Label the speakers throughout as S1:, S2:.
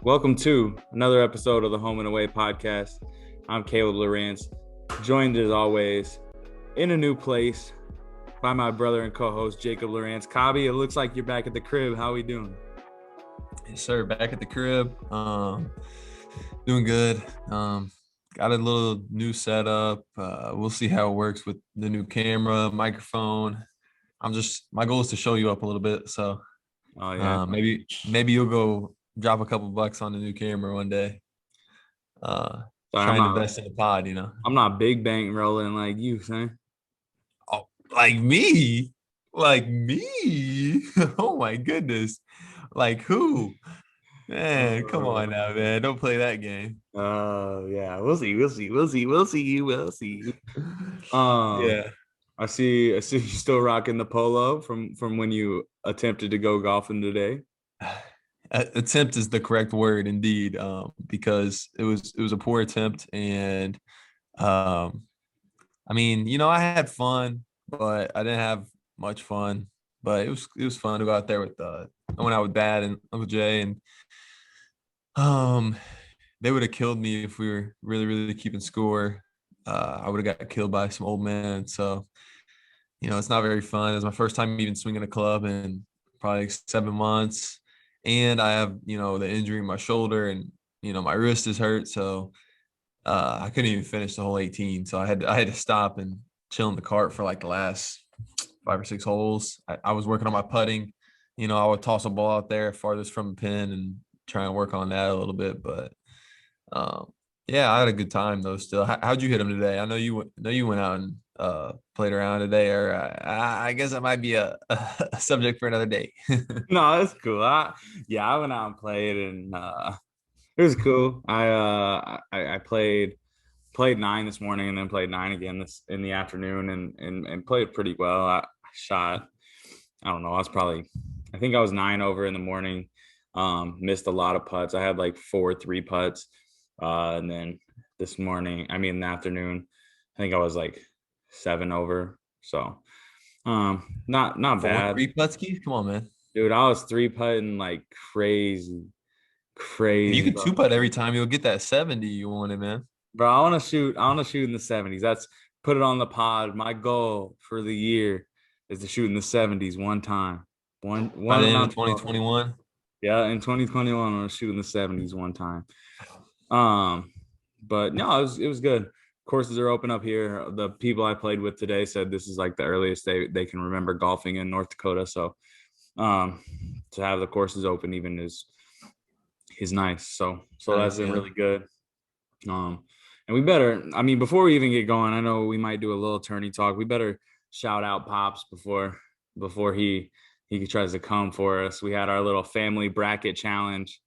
S1: Welcome to another episode of the Home and Away podcast. I'm Caleb Lawrence, joined as always in a new place by my brother and co-host Jacob Lawrence. Cobby, it looks like you're back at the crib. How are we doing?
S2: Yes, sir. Back at the crib. Doing good. Got a little new setup. We'll see how it works with the new camera, microphone. My goal is to show you up a little bit. So
S1: Oh yeah,
S2: maybe you'll go drop a couple bucks on the new camera one day.
S1: sorry,
S2: Trying to invest in the pod,
S1: I'm not big bank rolling like you, son.
S2: Oh, like me? Like me? Oh my goodness. Like who? Man, come on now, man. Don't play that game.
S1: Oh yeah, we'll see. Um,
S2: Yeah.
S1: I see you still rocking the polo from when you attempted to go golfing today.
S2: Attempt is the correct word indeed, because it was a poor attempt. And um I mean, I had fun, but I didn't have much fun. But it was fun to go out there with I went out with Dad and Uncle Jay. And um they would have killed me if we were really, really keeping score. I would have got killed by some old man. So, it's not very fun. It was my first time even swinging a club in probably like 7 months. And I have, the injury in my shoulder, and, my wrist is hurt. So I couldn't even finish the whole 18. So I had to stop and chill in the cart for like the last 5 or 6 holes. I was working on my putting. I would toss a ball out there farthest from the pin and try and work on that a little bit. But um, yeah, I had a good time though. Still, how'd you hit them today? I know you went out and played around today, or I guess that might be a subject for another day.
S1: No, that's cool. I went out and played, and it was cool. I played nine this morning, and then played nine again this in the afternoon, and played pretty well. I shot, I don't know, I think I was nine over in the morning. Missed a lot of putts. I had like 4 3 putts, and then this morning, I mean in the afternoon, I think I was like 7 over. So not
S2: For
S1: bad,
S2: 3 putts, Come on, man.
S1: dude. I was three putting like crazy,
S2: If you
S1: crazy,
S2: could
S1: bro.
S2: two putt every time, you'll get that 70 you wanted, man.
S1: Bro, I want to shoot. I want to shoot in the 70s. That's put it on the pod. My goal for the year is to shoot in the 70s one time.
S2: By the
S1: One
S2: end
S1: round
S2: of
S1: 12.
S2: 2021.
S1: Yeah, in 2021, I'm gonna shoot in the 70s one time. Um, but no, it was good. Courses are open up here. The people I played with today said this is like the earliest they can remember golfing in North Dakota. So um to have the courses open even is nice. So that's
S2: Nice,
S1: been
S2: yeah.
S1: really good. Um, and we better, I mean, before we even get going, I know we might do a little tourney talk. We better shout out Pops before he tries to come for us. We had our little family bracket challenge.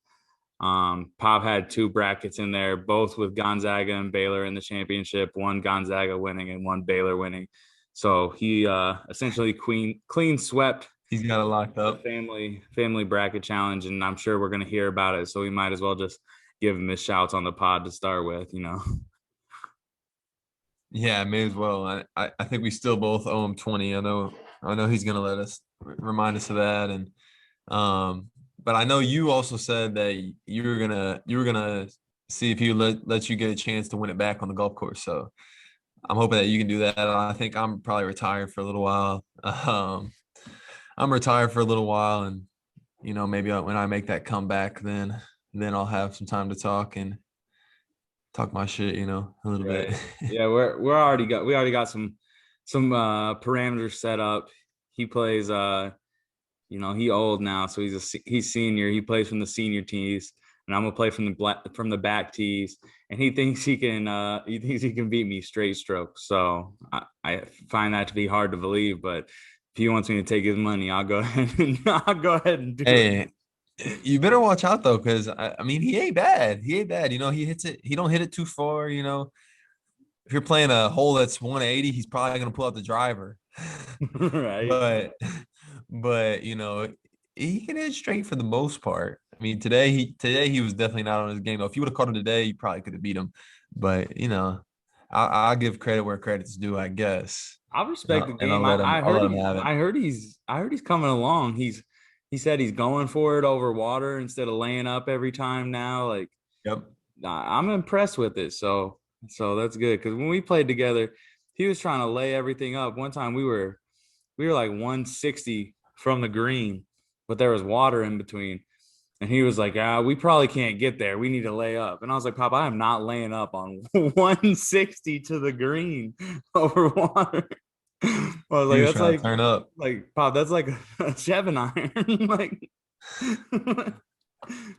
S1: Pop had 2 brackets in there, both with Gonzaga and Baylor in the championship. One Gonzaga winning and one Baylor winning. So he essentially clean swept
S2: He's got it locked
S1: the
S2: up.
S1: family bracket challenge, and I'm sure we're gonna hear about it. So we might as well just give him his shouts on the pod to start with.
S2: Yeah, may as well. I think we still both owe him 20. I know he's gonna let us remind us of that. And but I know you also said that you were gonna see if he let you get a chance to win it back on the golf course. So I'm hoping that you can do that. I think I'm probably retired for a little while. I'm retired for a little while, and maybe when I make that comeback, then I'll have some time to talk and talk my shit, a little bit.
S1: Right. Yeah, we already got some parameters set up. He plays he old now, so he's senior. He plays from the senior tees, and I'm gonna play from the back tees. And he thinks he can beat me straight stroke. So I find that to be hard to believe, but if he wants me to take his money, I'll go ahead and do it.
S2: Hey, you better watch out though, because I mean he ain't bad. He ain't bad. He hits it. He don't hit it too far. If you're playing a hole that's 180, he's probably gonna pull out the driver.
S1: Right.
S2: but but he can hit straight for the most part. I mean today he was definitely not on his game though. If you would have caught him today, you probably could have beat him. But I'll give credit where credit's due, I guess.
S1: I
S2: And
S1: respect the
S2: I'll
S1: game.
S2: let him.
S1: I
S2: I'll
S1: heard
S2: let him
S1: he
S2: have it.
S1: I heard he's coming along. he said he's going for it over water instead of laying up every time now. Like,
S2: Yep.
S1: I'm impressed with it. So that's good because when we played together, he was trying to lay everything up. One time we were like 160 from the green, but there was water in between. And he was like, we probably can't get there. We need to lay up. And I was like, Pop, I am not laying up on 160 to the green over water. I was
S2: He
S1: like,
S2: was
S1: that's
S2: trying to turn up.
S1: like Pop, that's like a Chevin iron. Like,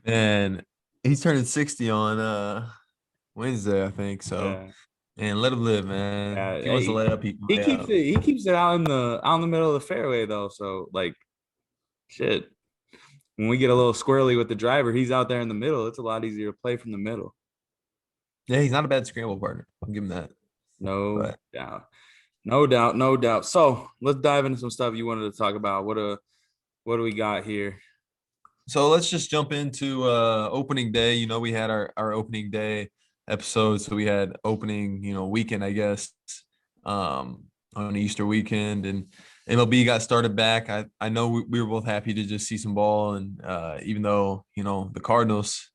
S2: And he's turning 60 on Wednesday, I think. So,
S1: yeah.
S2: and let him live, man.
S1: Yeah.
S2: If he wants to
S1: Hey,
S2: lay up, he can
S1: he
S2: lay
S1: keeps
S2: up.
S1: it he keeps it out in the middle of the fairway though. So like shit. When we get a little squirrely with the driver, he's out there in the middle. It's a lot easier to play from the middle.
S2: Yeah, he's not a bad scramble partner. I'll give him that.
S1: No
S2: But
S1: doubt. No doubt, no doubt. So let's dive into some stuff you wanted to talk about. What do we got here?
S2: so let's just jump into opening day. You know, we had our opening day episode. So we had opening, weekend, I guess, on Easter weekend, and MLB got started back. I know we were both happy to just see some ball, and even though the Cardinals,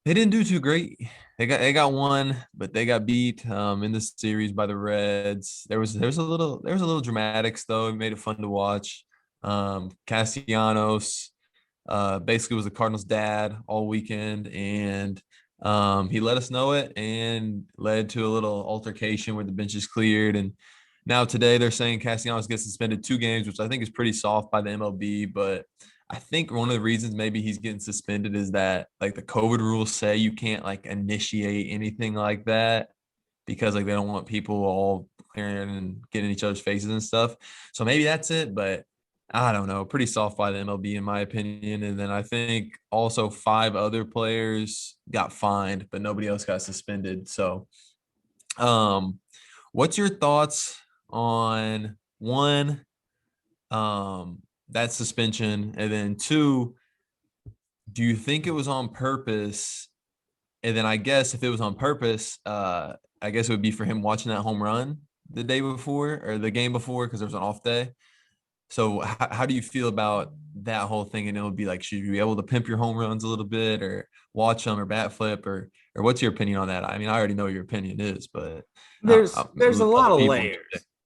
S2: they didn't do too great. They got one, but they got beat in the series by the Reds. There was a little dramatics though. It made it fun to watch. Castellanos basically was the Cardinals' dad all weekend, and he let us know it, and led to a little altercation where the benches cleared. And now today they're saying Castellanos gets suspended 2 games, which I think is pretty soft by the MLB. But I think one of the reasons maybe he's getting suspended is that like the COVID rules say you can't like initiate anything like that because like they don't want people all clearing and getting in each other's faces and stuff. So maybe that's it, but I don't know. Pretty soft by the MLB in my opinion. And then I think also 5 other players got fined, but nobody else got suspended. So um what's your thoughts on one, that suspension, and then two, do you think it was on purpose? And then I guess if it was on purpose, I guess it would be for him watching that home run the day before or the game before because there was an off day. So how do you feel about that whole thing? And it would be like, should you be able to pimp your home runs a little bit or watch them or bat flip or what's your opinion on that? I mean, I already know your opinion is, but
S1: There's a lot
S2: other
S1: of
S2: people.
S1: layers.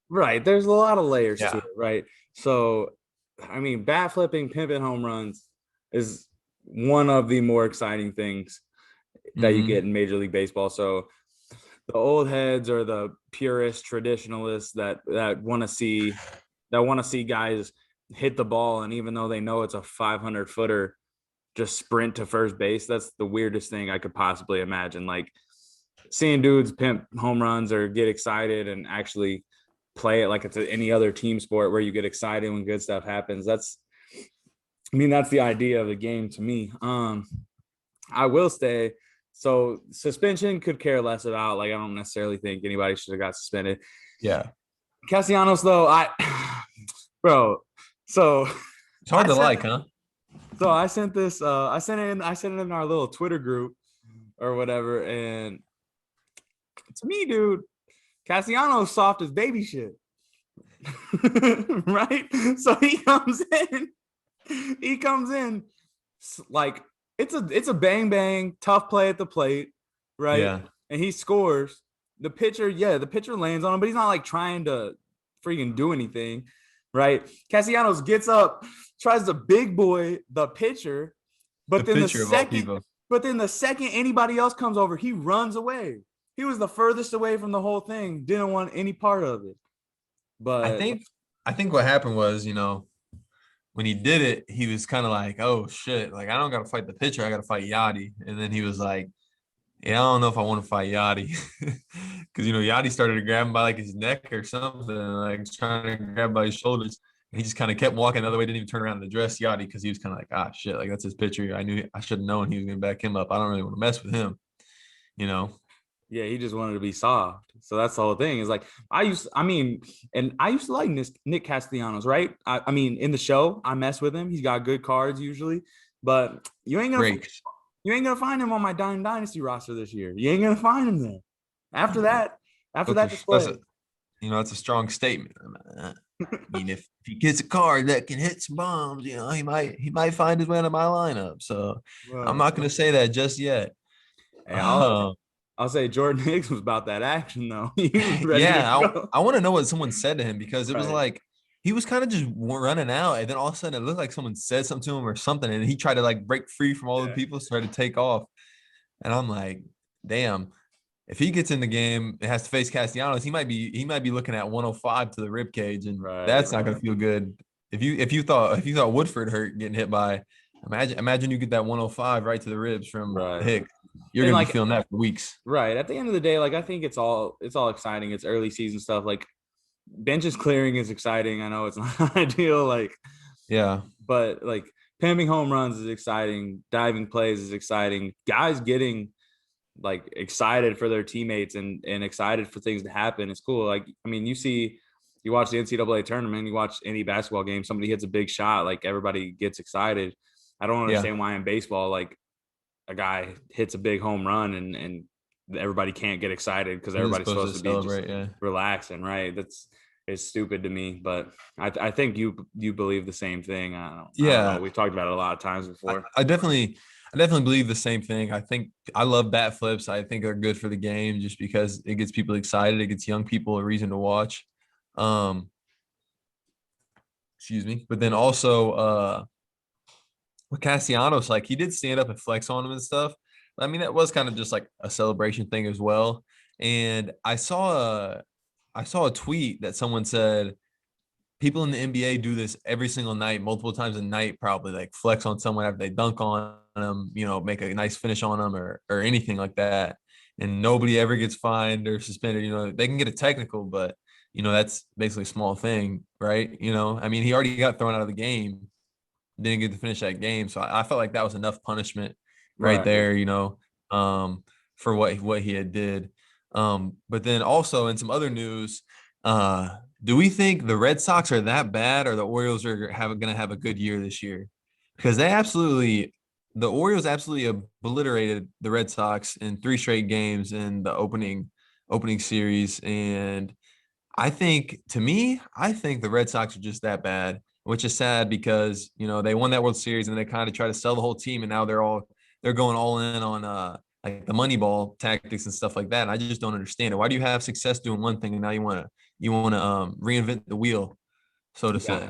S1: Right. There's a lot of layers to
S2: Yeah.
S1: it, right? So I mean, bat flipping, pimping home runs is one of the more exciting things that you
S2: Mm-hmm.
S1: get in Major League Baseball. So the old heads or the purist traditionalists that want to see guys hit the ball, and even though they know it's a 500 footer, just sprint to first base. That's the weirdest thing I could possibly imagine. Like seeing dudes pimp home runs or get excited and actually play it like it's any other team sport where you get excited when good stuff happens. That's the idea of the game to me. I will say, so suspension could care less about. Like I don't necessarily think anybody should have got suspended.
S2: Yeah.
S1: Castellanos, though, bro. So
S2: It's hard
S1: I
S2: to
S1: sent,
S2: like, huh?
S1: I sent this. I sent it in our little Twitter group or whatever. And to me, dude, Castellanos soft as baby shit. Right? So he comes in like it's a bang bang, tough play at the plate, right?
S2: Yeah.
S1: And he scores. The pitcher lands on him, but he's not like trying to freaking do anything, right? Castellanos gets up, tries to big boy the pitcher,
S2: The pitcher of all people.
S1: but then the second anybody else comes over, he runs away. He was the furthest away from the whole thing, didn't want any part of it.
S2: I
S1: But
S2: think I think what happened was, when he did it, he was kind of like, "Oh shit! Like I don't got to fight the pitcher, I got to fight Yachty." And then he was like, "Yeah, I don't know if I want to fight Yachty," because Yachty started to grab him by like his neck or something, like trying to grab by his shoulders. And he just kind of kept walking the other way, didn't even turn around and address Yachty because he was kind of like, "Ah, shit! Like that's his pitcher. I knew I should have known he was gonna back him up. I don't really want to mess with him." You know?
S1: yeah, he just wanted to be soft. So that's the whole thing. Is like I used to like Nick Castellanos, right? I mean, in the show, I mess with him. He's got good cards usually, but
S2: Great.
S1: you ain't gonna find him on my Diamond Dynasty roster this year. You ain't gonna find him there. After that, after that
S2: That's
S1: display,
S2: a, that's a strong statement. I mean, if he gets a card that can hit some bombs, he might find his way into my lineup. So I'm
S1: Well,
S2: not going to say that just yet.
S1: hey,
S2: Uh,
S1: I'll say Jordan Hicks was about that action though. He was ready to
S2: yeah,
S1: go.
S2: I want to know what someone said to him because it was
S1: Right.
S2: like he was kind of just running out, and then all of a sudden it looked like someone said something to him or something, and he tried to like break free from all the
S1: Yeah.
S2: people, started to take off, and I'm like, damn. If he gets in the game and has to face Castellanos, he might be looking at 105 to the rib cage, and
S1: Right.
S2: that's not going to feel good. If you thought Woodford hurt getting hit by, imagine you get that 105 right to the ribs from
S1: Right.
S2: Hick. You're
S1: And
S2: going to be
S1: like
S2: feeling that for weeks.
S1: right at the end of the day, like I think it's all exciting. It's early season stuff. Like benches clearing is exciting. I know it's not ideal, like,
S2: Yeah,
S1: but like pimping home runs is exciting. Diving plays is exciting. Guys getting like excited for their teammates and excited for things to happen. It's cool. Like, I mean, you watch the NCAA tournament, you watch any basketball game, somebody hits a big shot, like everybody gets excited. I don't
S2: yeah.
S1: understand why in baseball, like a guy hits a big home run and everybody can't get excited because
S2: You're
S1: everybody's
S2: supposed to
S1: supposed to be just
S2: celebrate. Yeah,
S1: relaxing, right? That's it's stupid to me, but I think you believe the same thing. I don't know.
S2: yeah.
S1: We've talked about it a lot of times
S2: I,
S1: before.
S2: I definitely, I definitely believe the same thing. I think I love bat flips. I think they're good for the game just because it gets people excited. It gets young people a reason to watch. Um, excuse me. But then also, with Castellanos, like he did stand up and flex on him and stuff. I mean, that was kind of just like a celebration thing as well. And I saw a tweet that someone said people in the NBA do this every single night, multiple times a night, probably like flex on someone after they dunk on them, make a nice finish on them or anything like that. And nobody ever gets fined or suspended. They can get a technical, but that's basically a small thing, right? I mean, he already got thrown out of the game, didn't get to finish that game. So I felt like that was enough punishment right
S1: Right.
S2: there, um, for what he had did. But then also in some other news, do we think the Red Sox are that bad, or the Orioles are going to have a good year this year? Because the Orioles absolutely obliterated the Red Sox in 3 straight games in the opening series, and I think the Red Sox are just that bad, which is sad because they won that World Series and they kind of try to sell the whole team, and now they're going all in on like the Moneyball tactics and stuff like that. And I just don't understand it. Why do you have success doing one thing and now you want to reinvent the wheel, so to
S1: Yeah,
S2: say?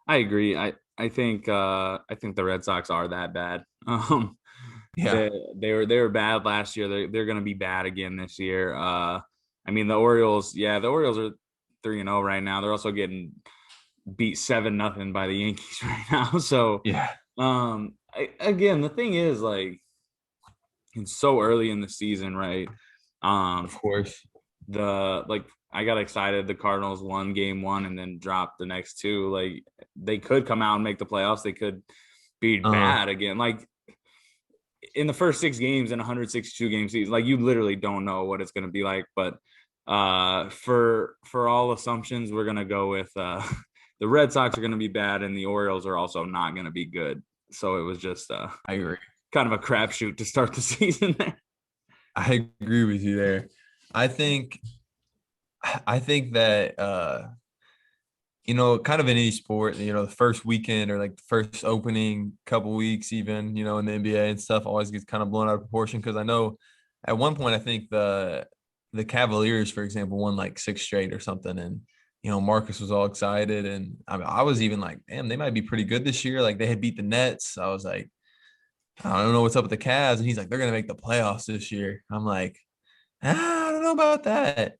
S1: I agree. I think the Red Sox are that bad.
S2: Yeah.
S1: They they were bad last year. They're going to be bad again this year. I mean the Orioles. Yeah, the Orioles are 3-0 right now. They're also getting beat 7-0 by the Yankees right now. So
S2: Yeah.
S1: again, the thing is like it's so early in the season, right?
S2: Of
S1: Um,
S2: course.
S1: the like I got excited. The Cardinals won game one and then dropped the next two. Like they could come out and make the playoffs. They could be
S2: Uh,
S1: bad again. Like in the first 6 games in 162 game season, like you literally don't know what it's going to be like. But for all assumptions, we're going to go with the Red Sox are going to be bad and the Orioles are also not going to be good. So it was just
S2: I agree.
S1: kind of a crapshoot to start the season there.
S2: I agree with you there. I think I think that kind of in any sport, the first weekend or like the first opening couple weeks, even, in the NBA and stuff, always gets kind of blown out of proportion. Because I know at one point, I think the Cavaliers, for example, won like 6 straight or something, and Marcus was all excited, and I was even like, damn, they might be pretty good this year. Like they had beat the Nets. I was like, I don't know what's up with the Cavs, and he's like, they're gonna make the playoffs this year. I'm like, I don't know about that.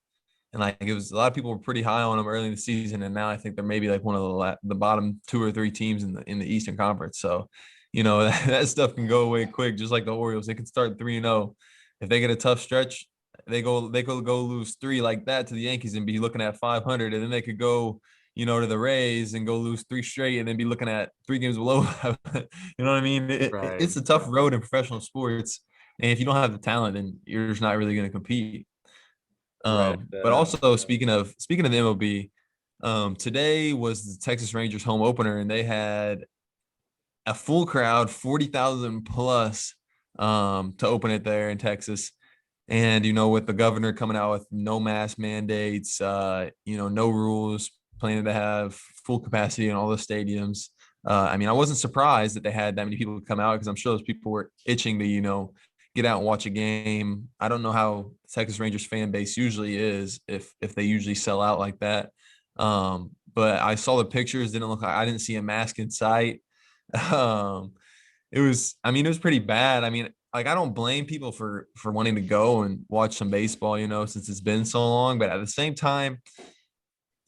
S2: And like it was a lot of people were pretty high on them early in the season, and now I think they're maybe like one of the bottom 2 or 3 teams in the Eastern Conference. So, that stuff can go away quick, just like the Orioles. They can start 3-0. If they get a tough stretch, they could go lose 3 like that to the Yankees and be looking at 500, and then they could go to the Rays and go lose 3 straight and then be looking at 3 games below. You know what I mean?
S1: Right.
S2: It's a tough road in professional sports, and if you don't have the talent, then you're just not really going to compete.
S1: Right.
S2: But also speaking of the MLB, today was the Texas Rangers home opener, and they had a full crowd, 40,000 plus, to open it there in Texas. And with the governor coming out with no mask mandates, no rules, planning to have full capacity in all the stadiums. I mean, I wasn't surprised that they had that many people come out because I'm sure those people were itching to, get out and watch a game. I don't know how Texas Rangers fan base usually is if they usually sell out like that. But I saw the pictures. Didn't look like I didn't see a mask in sight. Um, it was pretty bad. I mean, like I don't blame people for wanting to go and watch some baseball, since it's been so long. But at the same time,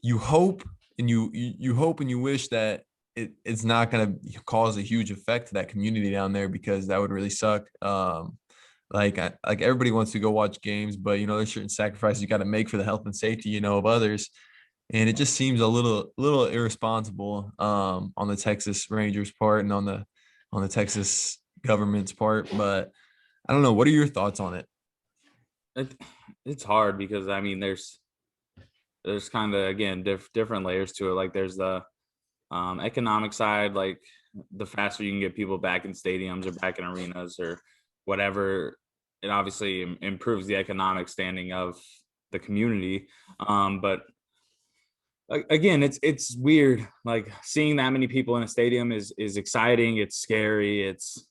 S2: you hope and you hope and you wish that it's not going to cause a huge effect to that community down there because that would really suck. Like everybody wants to go watch games, but there's certain sacrifices you got to make for the health and safety, of others. And it just seems a little irresponsible on the Texas Rangers part and on the Texas government's part. But I don't know. What are your thoughts on it?
S1: it it's hard because I mean there's kind of again different layers to it. Like there's the economic side, like the faster you can get people back in stadiums or back in arenas or whatever, it obviously improves the economic standing of the community. But again, it's weird. Like seeing that many people in a stadium is exciting. It's scary. It's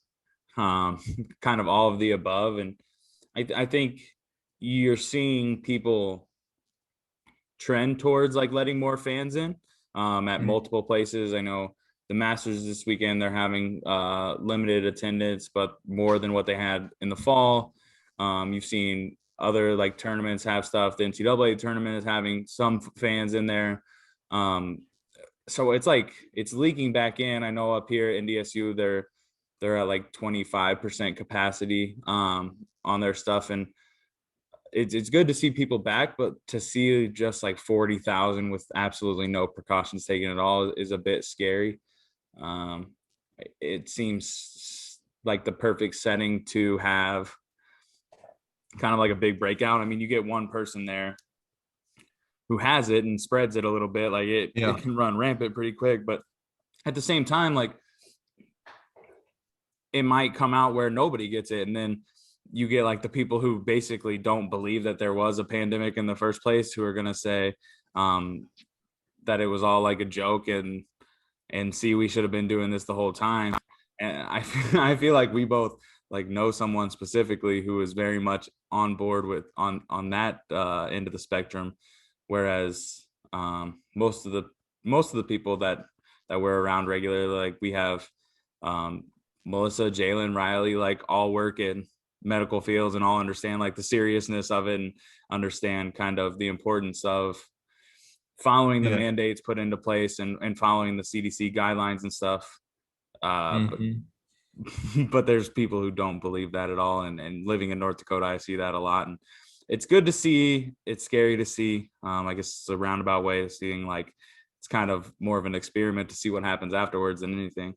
S1: kind of all of the above. And I think you're seeing people trend towards like letting more fans in at
S2: Mhm.
S1: multiple places. I know the Masters this weekend, they're having limited attendance, but more than what they had in the fall. You've seen other like tournaments have stuff. The NCAA tournament is having some fans in there. Um, so it's like it's leaking back in. I know up here at NDSU, they're at like 25% capacity on their stuff, and it's good to see people back, but to see just like 40,000 with absolutely no precautions taken at all is a bit scary. Um, it seems like the perfect setting to have kind of like a big breakout. I mean, you get one person there who has it and spreads it a little bit, like it
S2: Yeah.
S1: can run rampant pretty quick. But at the same time, like it might come out where nobody gets it, and then you get like the people who basically don't believe that there was a pandemic in the first place who are going to say um, that it was all like a joke and see we should have been doing this the whole time. And I feel like we both like know someone specifically who is very much on board with on that end of the spectrum, whereas most of the people that we're around regularly, like we have um, Melissa, Jalen, Riley, like all work in medical fields and all understand like the seriousness of it and understand kind of the importance of following the
S2: Yeah.
S1: mandates put into place and following the CDC guidelines and stuff. But
S2: Mhm.
S1: but there's people who don't believe that at all. And living in North Dakota, I see that a lot. And it's good to see. It's scary to see. I guess it's a roundabout way of seeing like it's kind of more of an experiment to see what happens afterwards than anything.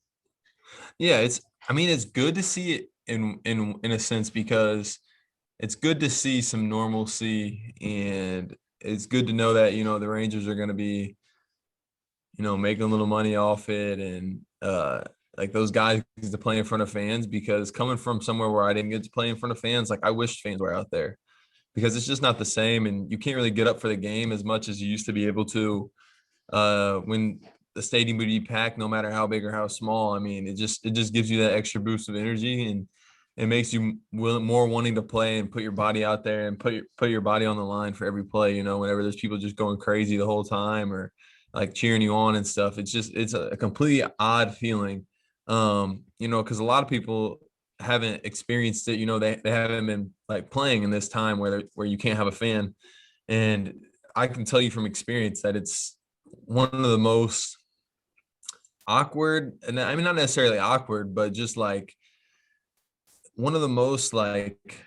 S2: Yeah, I mean it's good to see it in a sense because it's good to see some normalcy and it's good to know that, the Rangers are going to be, making a little money off it and like those guys get to play in front of fans because coming from somewhere where I didn't get to play in front of fans, like I wish fans were out there because it's just not the same and you can't really get up for the game as much as you used to be able to when the stadium would be packed, no matter how big or how small. I mean, it just gives you that extra boost of energy and it makes you more wanting to play and put your body out there and put your body on the line for every play. Whenever there's people just going crazy the whole time or like cheering you on and stuff, it's a completely odd feeling. Because a lot of people haven't experienced it. They haven't been like playing in this time where you can't have a fan, and I can tell you from experience that it's one of the most awkward, and I mean not necessarily awkward, but just like one of the most like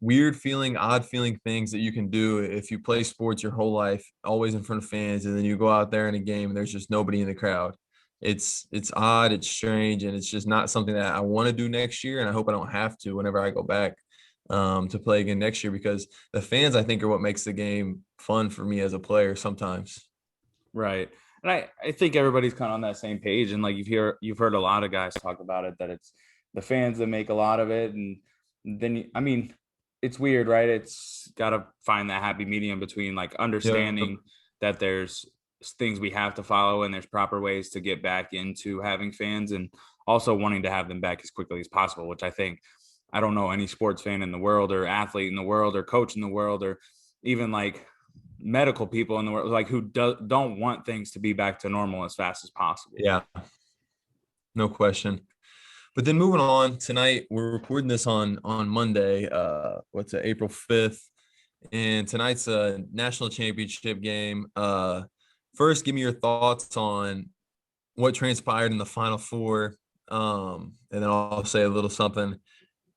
S2: weird feeling, odd feeling things that you can do if you play sports your whole life, always in front of fans, and then you go out there in a game and there's just nobody in the crowd. It's odd, it's strange, and it's just not something that I want to do next year. And I hope I don't have to whenever I go back to play again next year because the fans, I think, are what makes the game fun for me as a player sometimes.
S1: Right. And I think everybody's kind of on that same page. And like you've heard a lot of guys talk about it, that it's the fans that make a lot of it. And then I mean, it's weird, right? It's gotta find that happy medium between like
S2: Yep.
S1: understanding that there's things we have to follow, and there's proper ways to get back into having fans, and also wanting to have them back as quickly as possible, which I don't know any sports fan in the world or athlete in the world or coach in the world or even like medical people in the world like who don't want things to be back to normal as fast as possible.
S2: Yeah, no question. But then moving on tonight, we're recording this on Monday. What's it, April 5th, and tonight's a national championship game. First, give me your thoughts on what transpired in the Final Four, and then I'll say a little something,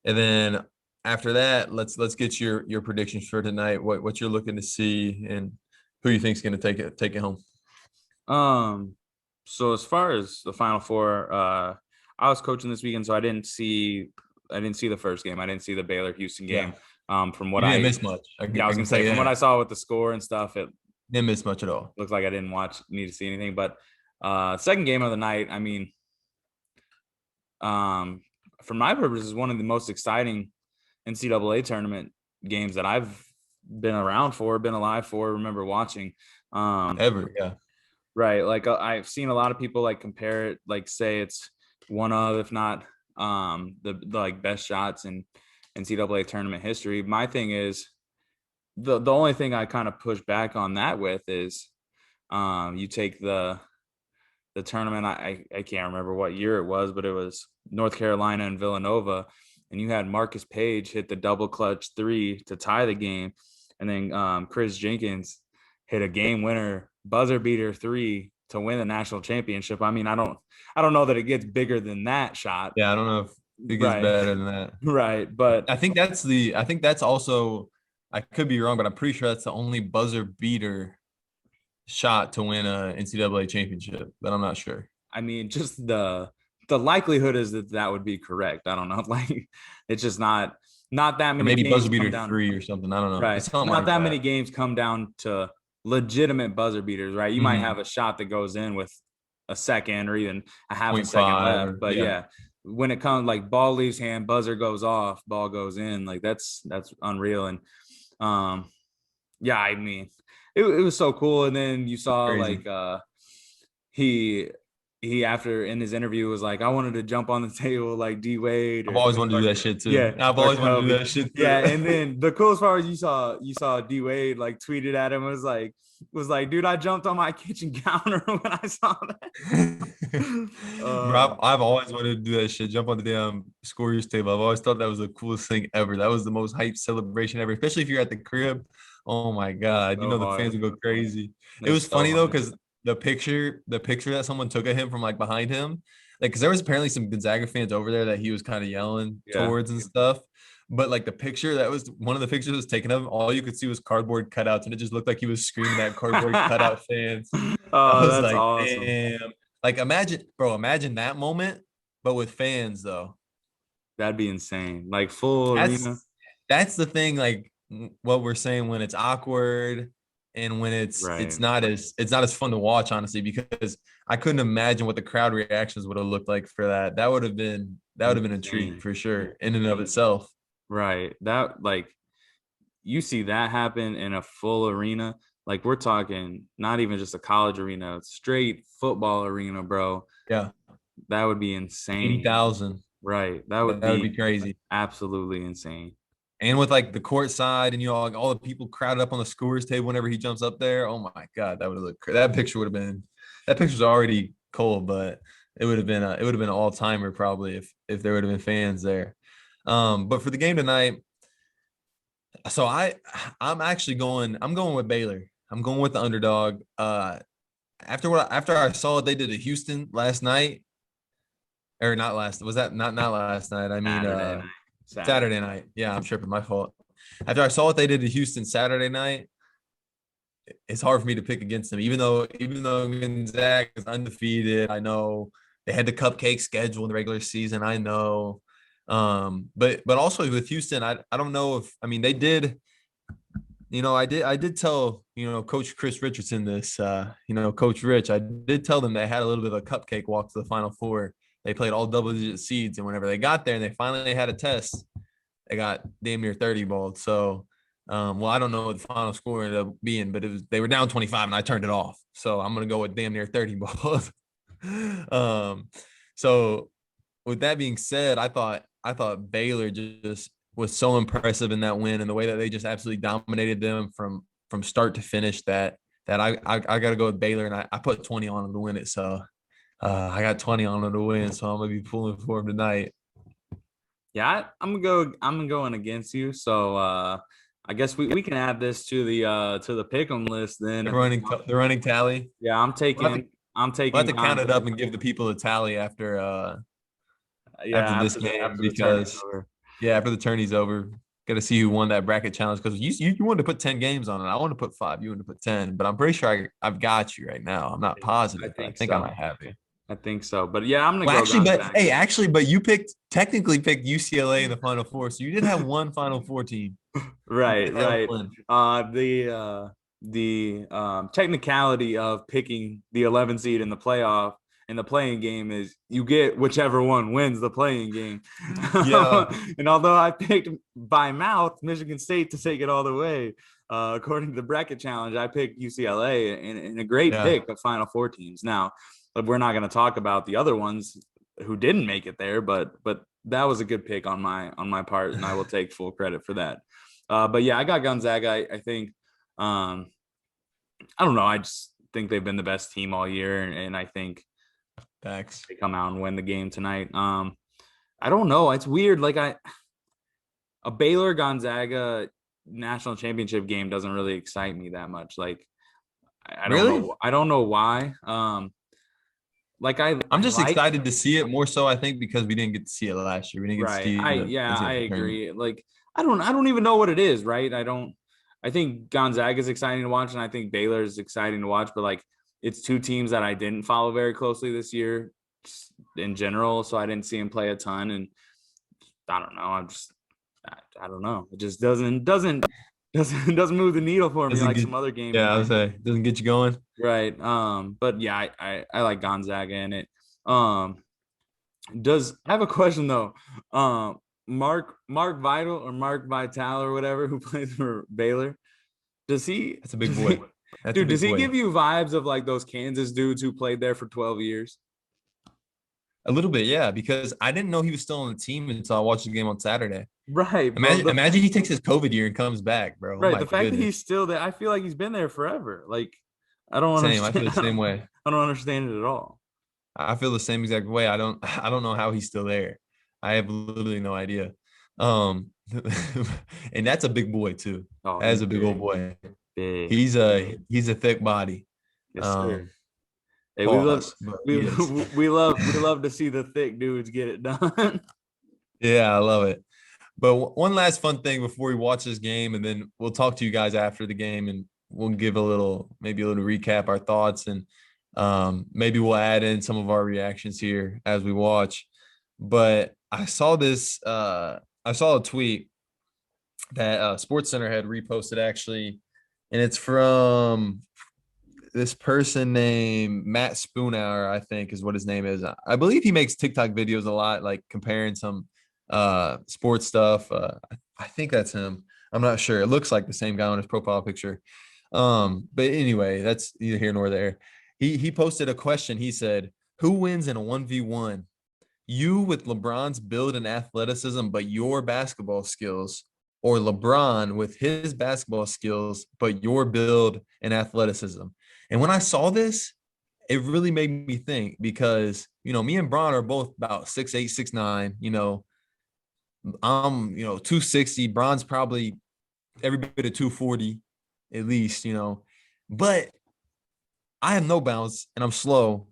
S2: and then after that, let's get your predictions for tonight. What you're looking to see and who you think's going to take it home.
S1: So as far as the Final Four, I was coaching this weekend, so I didn't see the first game. I didn't see the Baylor Houston game. From what
S2: I didn't miss much.
S1: I was gonna say, from what I saw with the score and stuff, it
S2: didn't miss much at all.
S1: Looks like I didn't need to see anything. But second game of the night, I mean, for my purposes, one of the most exciting NCAA tournament games that I've been around for, been alive for, remember watching.
S2: Ever, yeah.
S1: Right. Like I've seen a lot of people like compare it, like say it's one of, if not the like best shots in NCAA tournament history. My thing is the only thing I kind of push back on that with is you take the tournament, I can't remember what year it was, but it was North Carolina and Villanova, and you had Marcus Page hit the double clutch 3 to tie the game, and then Chris Jenkins hit a game winner buzzer beater 3 to win the national championship. I mean, I don't know that it gets bigger than that shot.
S2: Yeah, I don't know if it gets better than that.
S1: Right, but
S2: I think that's also, I could be wrong, but I'm pretty sure that's the only buzzer beater shot to win a NCAA championship, but I'm not sure.
S1: I mean, just the likelihood is that would be correct. I don't know, like it's just not that many.
S2: Or maybe buzzer beater 3 or something. I don't know.
S1: Right, it's not like that many games come down to legitimate buzzer beaters, right? You might have a shot that goes in with a second or even a half a second left, but yeah, when it comes like ball leaves hand, buzzer goes off, ball goes in, like that's unreal. And yeah, I mean, it was so cool. And then you saw like he after in his interview was like, I wanted to jump on the table like D Wade.
S2: I've always wanted to do that shit too.
S1: Yeah,
S2: I've always wanted to do that shit too.
S1: Yeah, and then the coolest part was you saw D Wade like tweeted at him, was like, dude, I jumped on my kitchen counter when I saw that.
S2: Bro, I've always wanted to do that shit. Jump on the damn scorer's table. I've always thought that was the coolest thing ever. That was the most hyped celebration ever, especially if you're at the crib. Oh my god, so the fans would go crazy. It was so funny though, because the picture that someone took of him from like behind him, like because there was apparently some Gonzaga fans over there that he was kind of yelling towards and stuff. But like the picture that was one of the pictures was taken of him, all you could see was cardboard cutouts, and it just looked like he was screaming at cardboard cutout fans.
S1: Oh, that's like, awesome.
S2: Damn. Like imagine that moment, but with fans though.
S1: That'd be insane. Like full arena.
S2: That's the thing, like what we're saying, when it's awkward and when it's not as fun to watch, honestly, because I couldn't imagine what the crowd reactions would have looked like for that. That would have been a treat for sure in and of itself.
S1: Right. That, like, you see that happen in a full arena. Like, we're talking not even just a college arena, straight football arena, bro.
S2: Yeah.
S1: That would be insane.
S2: 80,000.
S1: Right. That would
S2: be crazy.
S1: Absolutely insane.
S2: And with like the court side and like all the people crowded up on the scorer's table whenever he jumps up there. Oh my God, that would have looked. That picture's already cold, but it would have been an all timer probably if there would have been fans there. But for the game tonight, so I'm going with Baylor. I'm going with the underdog. After I saw what they did to Houston last night, or not last, was that not last night? I mean, Saturday night. Yeah, I'm tripping. My fault. After I saw what they did to Houston Saturday night, it's hard for me to pick against them. Even though Gonzaga is undefeated, I know they had the cupcake schedule in the regular season. I know. But also with Houston, I don't know if, I mean, they did, I did tell, Coach Chris Richardson this, Coach Rich, I did tell them they had a little bit of a cupcake walk to the Final Four. They played all double-digit seeds, and whenever they got there and they finally had a test, they got damn near 30 balled. So Well, I don't know what the final score ended up being, but they were down 25 and I turned it off. So I'm gonna go with damn near 30 both. um, so with that being said, I thought Baylor just was so impressive in that win and the way that they just absolutely dominated them from start to finish that I got to go with Baylor and I put 20 on them to win it. So I got 20 on them to win. So I'm gonna be pulling for them tonight.
S1: Yeah, I'm going against you. So I guess we can add this to the pick'em list then.
S2: The running tally.
S1: Yeah,
S2: We'll have to,
S1: I'm
S2: we'll have
S1: taking
S2: to count it up and give the people a tally
S1: yeah,
S2: after this game
S1: after the tournament's
S2: because
S1: over.
S2: yeah, after the tourney's over. Got to see who won that bracket challenge because you wanted to put 10 games on it. I want to put 5. You wanted to put 10, but I'm pretty sure I've got you right now. I'm not
S1: I
S2: positive, but I
S1: think
S2: think I
S1: so.
S2: might have you.
S1: I think so. But yeah, I'm gonna
S2: Well,
S1: go
S2: actually, but
S1: Gonzaga.
S2: hey, but you technically picked UCLA in the Final Four, so you did have one Final Four team. You
S1: Right,
S2: did have
S1: right.
S2: one.
S1: The technicality of picking the 11 seed in the playoff in the playing game is you get whichever one wins the playing game.
S2: Yeah,
S1: And although I picked by mouth Michigan State to take it all the way, according to the bracket challenge, I picked UCLA in a great
S2: yeah.
S1: pick of Final Four teams. Now, we're not going to talk about the other ones who didn't make it there, but that was a good pick on my part, and I will take full credit for that. But yeah, I got Gonzaga. I think I don't know. I just think they've been the best team all year, and I think
S2: Thanks.
S1: they come out and win the game tonight. I don't know. It's weird. Like a Baylor Gonzaga national championship game doesn't really excite me that much. Like I don't
S2: Really?
S1: know. I don't know why. Like
S2: I'm
S1: I
S2: just
S1: like
S2: excited to see it more so. I think because we didn't get to see it last year. We didn't get to
S1: right.
S2: see the
S1: I
S2: NCAA tournament.
S1: agree. Like I don't even know what it is. Right. I think Gonzaga is exciting to watch, and I think Baylor is exciting to watch. But like it's two teams that I didn't follow very closely this year in general, so I didn't see him play a ton. And I don't know. I don't know. It just doesn't move the needle for me
S2: Doesn't
S1: like
S2: get
S1: some other games
S2: yeah, I
S1: might.
S2: would say doesn't get you going.
S1: Right. But yeah, I like Gonzaga in it. Um, does I have a question though? Mark Vital or Mark Vital or whatever who plays for Baylor, does he?
S2: That's a big
S1: Does he
S2: boy. That's a
S1: dude, does
S2: big
S1: he
S2: boy.
S1: give you vibes of like those Kansas dudes who played there for 12 years?
S2: A little bit, yeah, because I didn't know he was still on the team until I watched the game on Saturday.
S1: Right, bro.
S2: Imagine he takes his COVID year and comes back, bro. Oh
S1: Right.
S2: my
S1: The fact that
S2: goodness.
S1: he's still there, I feel like he's been there forever. Like, I don't
S2: Same. I feel
S1: understand.
S2: the same way.
S1: I don't understand it at all.
S2: I feel the same exact way. I don't know how he's still there. I have literally no idea. Um and that's a big boy too.
S1: Oh,
S2: That is
S1: he's
S2: a big old
S1: big,
S2: boy.
S1: big.
S2: He's a thick body.
S1: Yes, sir.
S2: Um
S1: Hey,
S2: Pause, but he is.
S1: we love to see the thick dudes get it done.
S2: Yeah, I love it. But one last fun thing before we watch this game, and then we'll talk to you guys after the game, and we'll give maybe a little recap, our thoughts, and maybe we'll add in some of our reactions here as we watch. But I saw I saw a tweet that Sports Center had reposted actually, and it's from this person named Matt Spoonhour, I think is what his name is. I believe he makes TikTok videos a lot, like comparing some sports stuff. I think that's him. I'm not sure. It looks like the same guy on his profile picture. But anyway, that's neither here nor there. He posted a question. He said, "Who wins in a 1v1? You with LeBron's build and athleticism, but your basketball skills, or LeBron with his basketball skills, but your build and athleticism?" And when I saw this, it really made me think because, me and Bron are both about 6'8", 6'9", I'm, 260. Bron's probably every bit of 240 at least, but I have no bounce and I'm slow.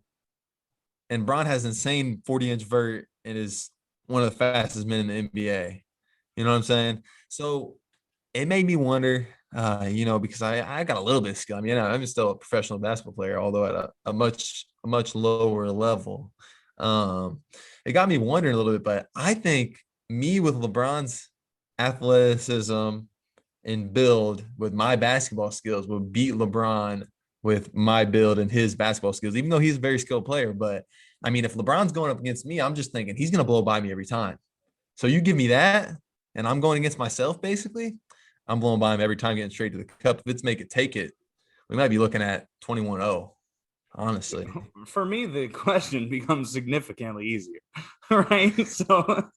S2: And Bron has insane 40-inch vert and is one of the fastest men in the NBA. You know what I'm saying? So it made me wonder, because I got a little bit of skill. I mean, I'm still a professional basketball player, although at a much lower level. It got me wondering a little bit, but I think me with LeBron's athleticism and build with my basketball skills would beat LeBron with my build and his basketball skills, even though he's a very skilled player. But I mean, if LeBron's going up against me, I'm just thinking he's going to blow by me every time. So you give me that, and I'm going against myself, basically. I'm blowing by him every time, getting straight to the cup. If it's make it take it, we might be looking at 21-0. Honestly,
S1: For me, the question becomes significantly easier, right? So,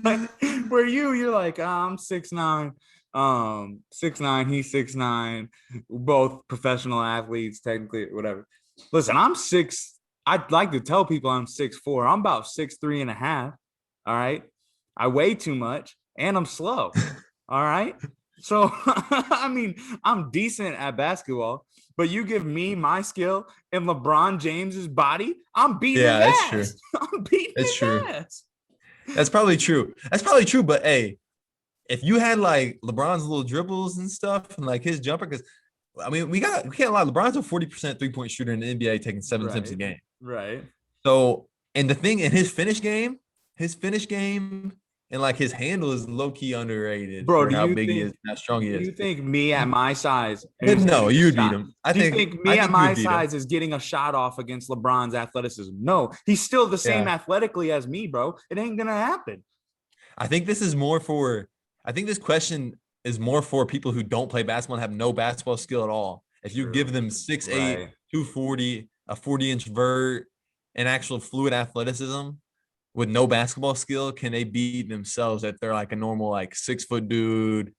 S1: like, where you're like, oh, I'm 6'9", 6'9", he's 6'9", both professional athletes, technically, whatever. Listen, I'm six. I'd like to tell people I'm 6'4". I'm about 6'3" and a half. All right. I weigh too much and I'm slow. All right. So, I mean, I'm decent at basketball, but you give me my skill in LeBron James's body, I'm beating
S2: yeah,
S1: his
S2: that's true.
S1: ass. I'm beating
S2: It's
S1: his
S2: true.
S1: ass.
S2: That's probably true. That's probably true. But hey, if you had like LeBron's little dribbles and stuff and like his jumper, because I mean, we can't lie. LeBron's a 40% 3-point shooter in the NBA, taking 7 attempts a
S1: Right.
S2: game.
S1: Right.
S2: So, and the thing in his finish game, and like his handle is low key underrated
S1: Bro,
S2: for how big he is, how strong
S1: do
S2: he is.
S1: you think me at my size
S2: But
S1: is
S2: no,
S1: getting a
S2: you would beat
S1: shot?
S2: him.
S1: Do you think me
S2: I
S1: at
S2: think you
S1: my
S2: would beat him.
S1: size is getting a shot off against LeBron's athleticism? No, he's still the same
S2: Yeah.
S1: athletically as me, bro. It ain't gonna happen.
S2: I think this is more for. I think this question is more for people who don't play basketball and have no basketball skill at all. If you give
S1: True.
S2: them 6'8",
S1: Right.
S2: 240, a 40-inch vert, and actual fluid athleticism with no basketball skill, can they beat themselves if they're like a normal like 6-foot dude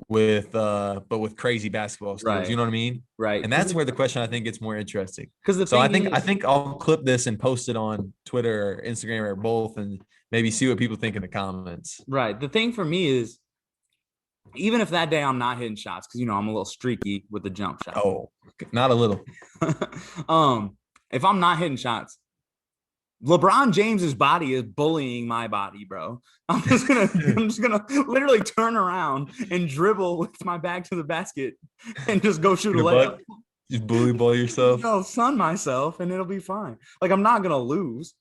S2: with but with crazy basketball skills? You
S1: Right.
S2: know what I mean?
S1: Right.
S2: And that's where the question I think gets more interesting.
S1: Because the
S2: So I
S1: thing
S2: think I
S1: is,
S2: think I'll clip this and post it on Twitter or Instagram or both, and maybe see what people think in the comments.
S1: right. The thing for me is, even if that day I'm not hitting shots, because I'm a little streaky with the jump shot.
S2: Oh, not a little.
S1: If I'm not hitting shots, LeBron James's body is bullying my body, bro. I'm just gonna literally turn around and dribble with my back to the basket and just go shoot a layup.
S2: Just bully ball yourself.
S1: I'll sun myself and it'll be fine. Like, I'm not gonna lose.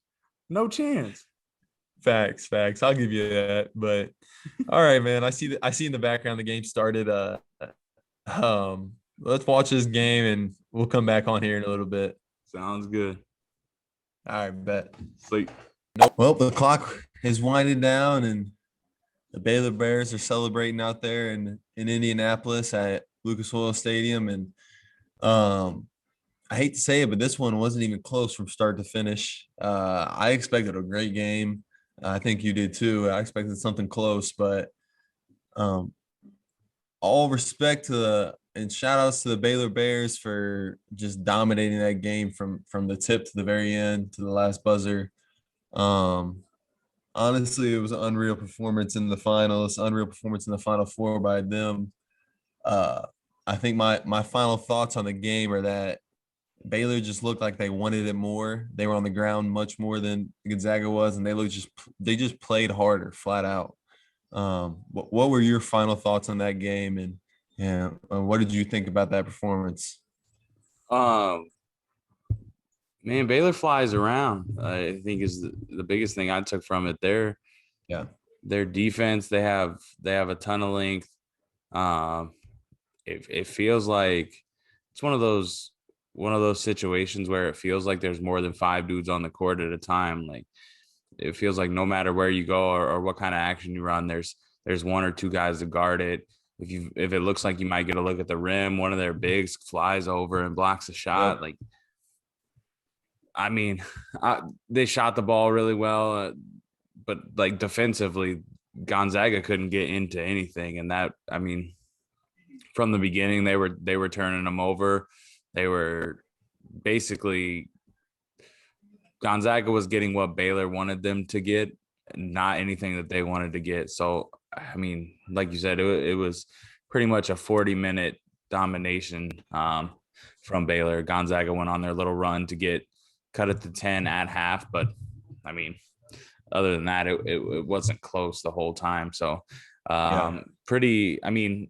S1: No chance.
S2: Facts. I'll give you that. But all right, man. I see in the background the game started. Let's watch this game and we'll come back on here in a little bit.
S1: Sounds good.
S2: All right, bet.
S1: Sleep.
S2: Well, the clock is winding down and the Baylor Bears are celebrating out there in Indianapolis at Lucas Oil Stadium. And I hate to say it, but this one wasn't even close from start to finish. I expected a great game. I think you did too. I expected something close, but all respect to and shout outs to the Baylor Bears for just dominating that game from the tip to the very end to the last buzzer. Honestly, it was an unreal performance in the finals, unreal performance in the Final Four by them. I think my final thoughts on the game are that Baylor just looked like they wanted it more. They were on the ground much more than Gonzaga was, and they just played harder, flat out. What were your final thoughts on that game, and what did you think about that performance?
S1: Man, Baylor flies around. I think is the biggest thing I took from it. Their defense, they have a ton of length. It feels like it's one of those situations where it feels like there's more than 5 dudes on the court at a time. Like, it feels like no matter where you go or what kind of action you run, there's 1 or 2 guys to guard it. If it looks like you might get a look at the rim, one of their bigs flies over and blocks a shot. Yep. Like, I mean, they shot the ball really well, but like defensively, Gonzaga couldn't get into anything. And that, I mean, from the beginning, they were turning them over. They were basically, Gonzaga was getting what Baylor wanted them to get, not anything that they wanted to get. So, I mean, like you said, it was pretty much a 40-minute domination from Baylor. Gonzaga went on their little run to get cut it to 10 at half, but I mean, other than that, it wasn't close the whole time. So, pretty. I mean,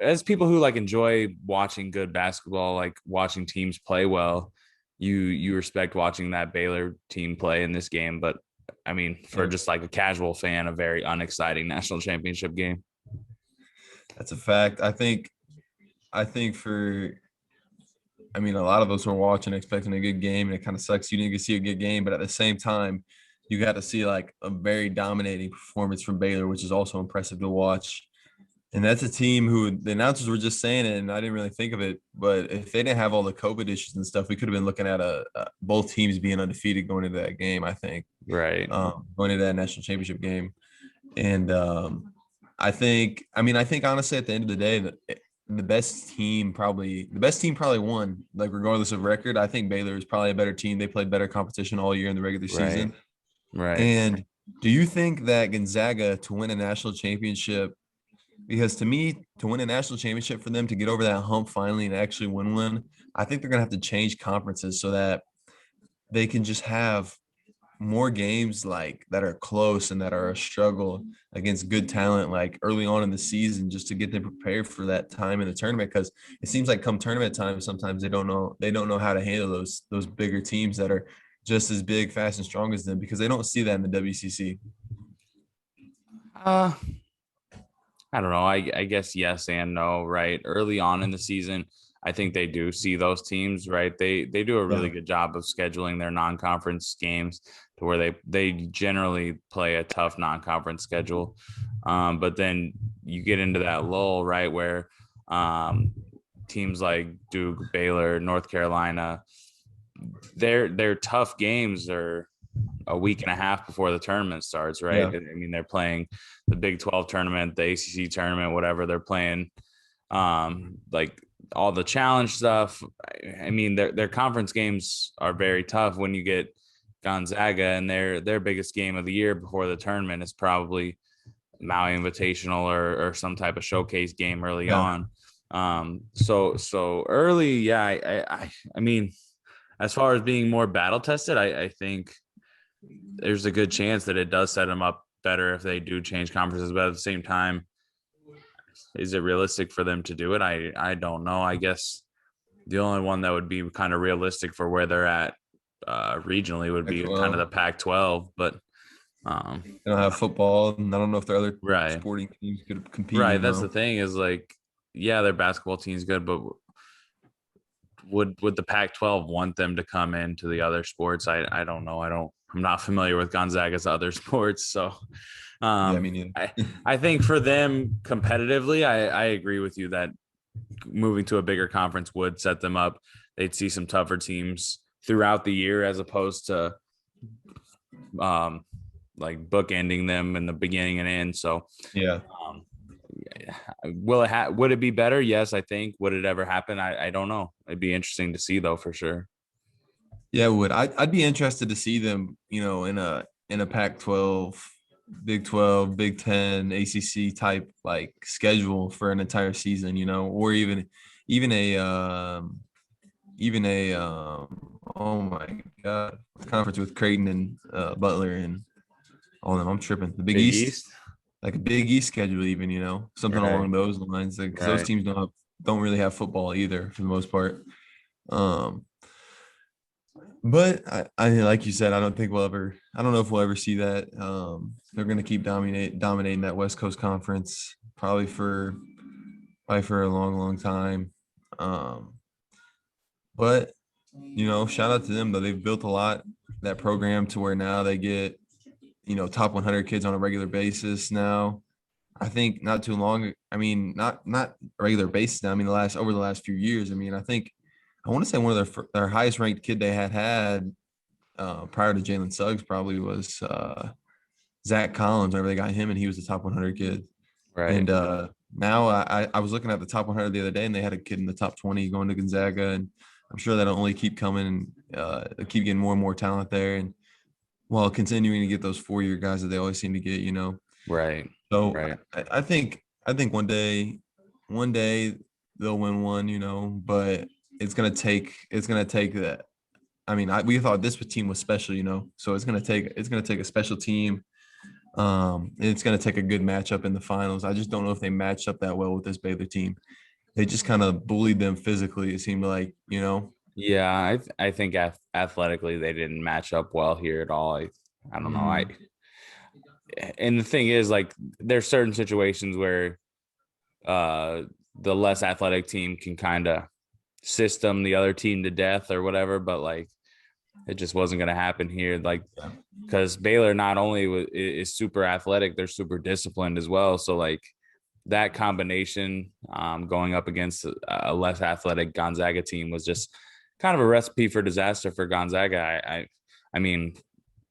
S1: as people who like enjoy watching good basketball, like watching teams play well, you respect watching that Baylor team play in this game. But I mean, for just like a casual fan, a very unexciting national championship game.
S2: That's a fact. I think for, I mean, a lot of us were watching expecting a good game, and it kind of sucks you didn't get to see a good game. But at the same time, you got to see like a very dominating performance from Baylor, which is also impressive to watch. And that's a team who the announcers were just saying it, and I didn't really think of it. But if they didn't have all the COVID issues and stuff, we could have been looking at a both teams being undefeated going into that game. I think
S1: Right.
S2: going into that national championship game, and I think honestly, at the end of the day, the best team probably won. Like regardless of record, I think Baylor is probably a better team. They played better competition all year in the regular
S1: Right.
S2: season.
S1: Right.
S2: And do you think that Gonzaga to win a national championship? Because to me, to win a national championship for them to get over that hump finally and actually win one, I think they're gonna have to change conferences so that they can just have more games like that are close and that are a struggle against good talent like early on in the season just to get them prepared for that time in the tournament because it seems like come tournament time sometimes they don't know how to handle those bigger teams that are just as big, fast, and strong as them because they don't see that in the WCC.
S1: Uh, I don't know. I guess yes and no, right? Early on in the season, I think they do see those teams, right? They do a really
S2: Yeah.
S1: good job of scheduling their non-conference games to where they generally play a tough non-conference schedule. But then you get into that lull, right, where um, teams like Duke, Baylor, North Carolina, their tough games are a week and a half before the tournament starts, right?
S2: Yeah.
S1: I mean, they're playing the Big 12 tournament, the ACC tournament, whatever. They're playing like all the challenge stuff. I mean, their conference games are very tough when you get Gonzaga, and their biggest game of the year before the tournament is probably Maui Invitational or some type of showcase game early
S2: Yeah.
S1: on. So early, yeah. I mean, as far as being more battle tested, I think there's a good chance that it does set them up better if they do change conferences. But at the same time, is it realistic for them to do it? I don't know. I guess the only one that would be kind of realistic for where they're at regionally would be kind of the
S2: Well,
S1: Pac-12. But
S2: they don't have football, and I don't know if their other
S1: right,
S2: sporting teams could compete.
S1: right.
S2: You
S1: That's the
S2: know.
S1: thing is like, yeah, their basketball team's good, but would the Pac-12 want them to come into the other sports? I don't know. I'm not familiar with Gonzaga's other sports, so
S2: Yeah, I
S1: um,
S2: mean,
S1: I I think for them competitively, I agree with you that moving to a bigger conference would set them up. They'd see some tougher teams throughout the year as opposed to um, like bookending them in the beginning and end. So
S2: yeah.
S1: um, would it be better? Yes, I think. Would it ever happen? I don't know. It'd be interesting to see though, for sure.
S2: Yeah, it would. I'd be interested to see them, in a Pac-12, Big 12, Big 10, ACC type like schedule for an entire season, or even oh my God, conference with Creighton and Butler and all of them. I'm tripping. The Big
S1: Big
S2: East,
S1: East,
S2: like a Big East schedule, even, something
S1: right?
S2: along those lines, because those
S1: Right.
S2: teams don't really have football either for the most part. Um, But I like you said, I don't know if we'll ever see that. They're gonna keep dominating that West Coast conference probably for a long, long time. Um, but shout out to them though. They've built a lot that program to where now they get, top 100 kids on a regular basis now. I think not too long. I mean, not a regular basis now. I mean, over the last few years. I mean, I want to say one of their highest ranked kid they had prior to Jalen Suggs probably was Zach Collins. Whenever they got him, and he was the top 100 kid.
S1: Right.
S2: And now I was looking at the top 100 the other day, and they had a kid in the top 20 going to Gonzaga, and I'm sure that'll only keep coming and keep getting more and more talent there, and while continuing to get those 4-year guys that they always seem to get.
S1: Right.
S2: So
S1: Right.
S2: I think one day they'll win one, but it's gonna take that. I mean, we thought this team was special, so it's gonna take a special team. And it's gonna take a good matchup in the finals. I just don't know if they matched up that well with this Baylor team. They just kind of bullied them physically. It seemed like.
S1: Yeah, I think athletically they didn't match up well here at all. I don't know. I
S2: Mhm.
S1: and the thing is, like, there's certain situations where uh the less athletic team can kind of system the other team to death or whatever, but like it just wasn't going to happen here. Like,
S2: Yeah.
S1: because Baylor not only is super athletic, they're super disciplined as well. So like that combination going up against a less athletic Gonzaga team was just kind of a recipe for disaster for Gonzaga. I mean,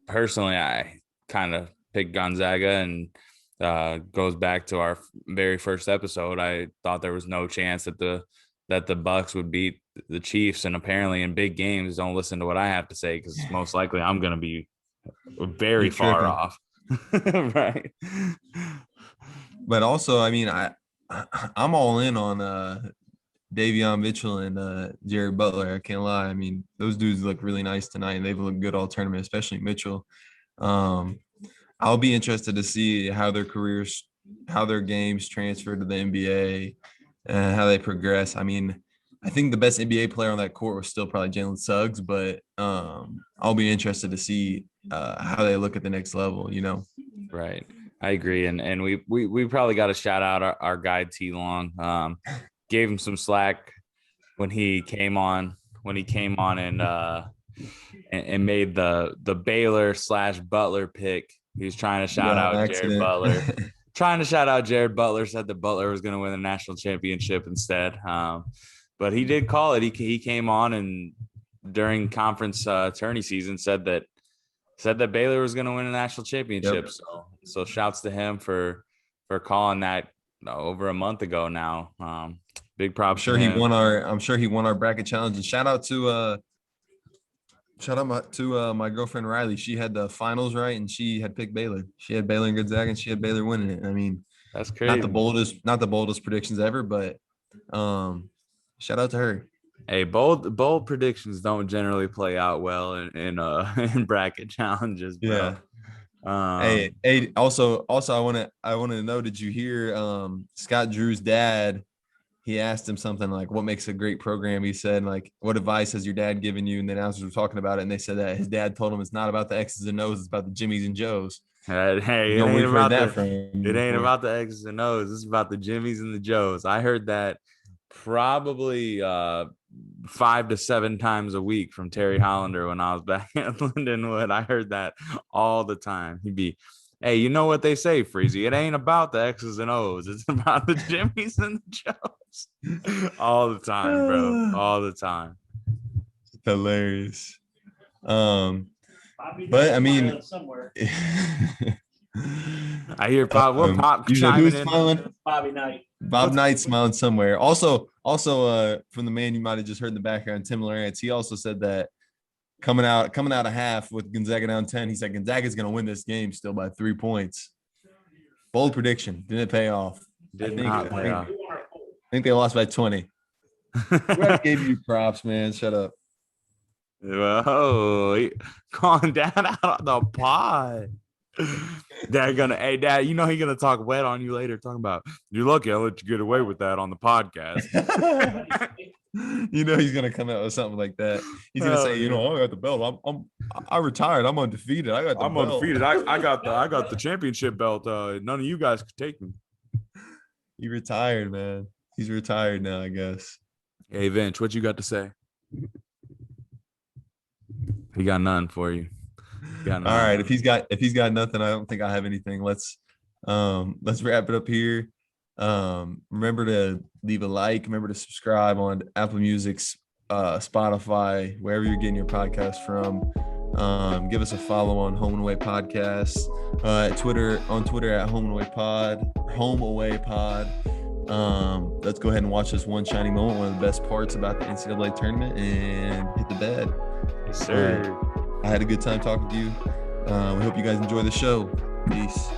S1: personally, I kind of picked Gonzaga, and goes back to our very first episode. I thought there was no chance that the Bucks would beat the Chiefs, and apparently in big games, don't listen to what I have to say because most likely I'm going to be very far off. Right.
S2: But also, I mean, I'm all in on Davion Mitchell and Jared Butler. I can't lie. I mean, those dudes look really nice tonight, and they've looked good all tournament, especially Mitchell. I'll be interested to see how their games transfer to the NBA and how they progress. I mean, I think the best NBA player on that court was still probably Jalen Suggs, but I'll be interested to see how they look at the next level, you know?
S1: Right. I agree. And we probably got to shout out our guy T Long. Gave him some slack when he came on and made the Baylor / Butler pick. He was trying to shout out Jared Butler. Jared Butler, said that Butler was going to win the national championship instead. But he did call it. He came on and during conference tourney season said that Baylor was going to win a national championship. Yep. So shouts to him for calling that over a month ago now. Big props.
S2: I'm sure he won our bracket challenge. And shout out to my girlfriend Riley. She had the finals right, and she had picked Baylor. She had Baylor and Gonzaga, and she had Baylor winning it. I mean,
S1: that's crazy.
S2: Not the boldest predictions ever, but shout out to her.
S1: Hey, bold predictions don't generally play out well in bracket challenges, bro.
S2: Yeah. Hey. Also, I want to know. Did you hear Scott Drew's dad? He asked him something like, "What makes a great program?" He said, "Like, what advice has your dad given you?" And the announcers were talking about it, and they said that his dad told him it's not about the X's and O's, it's about the Jimmies and Joes.
S1: Hey, it ain't about the X's and O's. It's about the Jimmies and the Joes. I heard that probably 5 to 7 times a week from Terry Hollander when I was back at Lindenwood. I heard that all the time. He'd be, "Hey, you know what they say, Freezy? It ain't about the X's and O's. It's about the Jimmies and the Joes." All the time, bro. All the time.
S2: Hilarious. But I mean,
S1: I hear Pop. What Pop chiming in?
S3: Smiling? Bobby Knight.
S2: Bob Knight smiling somewhere. Also, from the man you might have just heard in the background, Tim Lawrence. He also said that coming out of half with Gonzaga down 10, he said Gonzaga's going to win this game still by 3 points. Bold prediction. Didn't pay off. I think they lost by 20. I gave you props, man. Shut up.
S1: Whoa, calling Dad out on the pod. Dad, you know he's gonna talk wet on you later, talking about you're lucky I let you get away with that on the podcast.
S2: You know he's gonna come out with something like that. He's gonna say, I got the belt. I retired. I'm undefeated. I'm
S1: undefeated. I got the championship belt. None of you guys could take me.
S2: He retired, man. He's retired now, I guess.
S1: Hey, Vince, what you got to say? He got none for you.
S2: All right. If he's got nothing, I don't think I have anything. Let's wrap it up here. Remember to leave a like. Remember to subscribe on Apple Music, Spotify, wherever you're getting your podcast from. Give us a follow on Home and Away Podcast. On Twitter at Home and Away Pod. Home Away Pod. Let's go ahead and watch this one shining moment, one of the best parts about the NCAA tournament, and hit the bed.
S1: Yes, sir.
S2: I had a good time talking to you. We hope you guys enjoy the show. Peace.